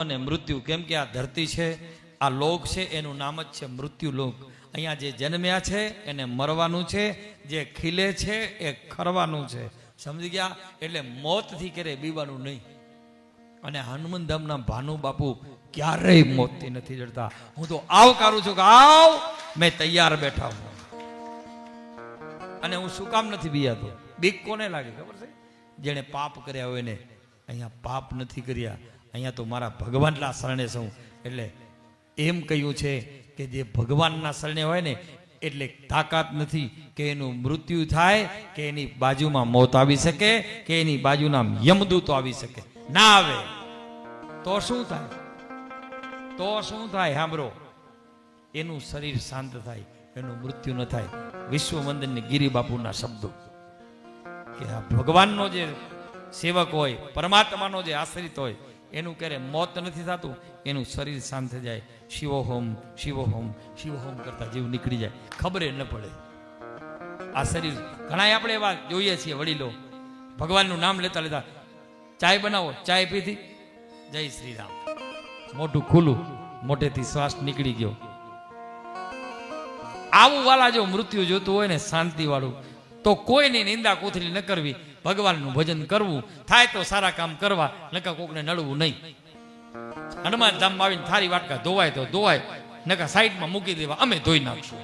અને મૃત્યુ, કેમ કે આ ધરતી છે, આ લોક છે, એનું નામ જ છે મૃત્યુ લોક. અહીંયા જે જન્મ્યા છે એને મરવાનું છે, જે ખીલે છે એ ખરવાનું છે. સમજી ગયા? એટલે મોતથી ક્યારે બીવાનું નહીં. અને હનુમંધામના ભાનુ બાપુ ક્યારેય મોતથી નથી ડરતા. હું તો આવકારું છું કે આવ, મેં તૈયાર બેઠા હું. અને હું શું કામ નથી બીયાતો? બીક કોને લાગે ખબર છે? જેને પાપ કર્યા હોય ને. અહીંયા પાપ નથી કર્યા, અહીંયા તો મારા ભગવાનના શરણે છું. એટલે એમ કહ્યું છે કે જે ભગવાનના શરણે હોય ને એટલે તાકાત નથી કે એનું મૃત્યુ થાય, કે એની બાજુમાં મોત આવી શકે, કે એની બાજુના યમદૂતો આવી શકે. ના આવે તો શું થાય? તો શું થાય? સાંભળો, એનું શરીર શાંત થાય, એનું મૃત્યુ ન થાય. વિશ્વ મંદિરની ગિરી બાપુના શબ્દો કે આ ભગવાનનો જે સેવક હોય, પરમાત્માનો જે આશ્રિત હોય, એનું ક્યારે મોત નથી થતું, એનું શરીર શાંત થઈ જાય. શિવોહોમ શિવોહોમ શિવોહોમ કરતા જીવ નીકળી જાય, ખબર ન પડે. આ શરીર ઘણા આપણે એવા જોઈએ છીએ વડીલો, ભગવાનનું નામ લેતા લેતા ચાય બનાવો, ચાય પીધી, જય શ્રી રામ, મોઢું ખુલ્લું, મોઢેથી શ્વાસ નીકળી ગયો. આવું વાલા જો મૃત્યુ જોતું હોય ને શાંતિ વાળું, તો કોઈની નિંદા કોથળી ન કરવી, ભગવાનનું ભજન કરવું. થાય તો સારા કામ કરવા, નકા કોકને નડવું નહીં. હનુમાન ધામમાં આવીને થારી વાટકા ધોવાય તો ધોવાય, નકા સાઈડમાં મૂકી દેવા, અમે ધોઈ નાખશું.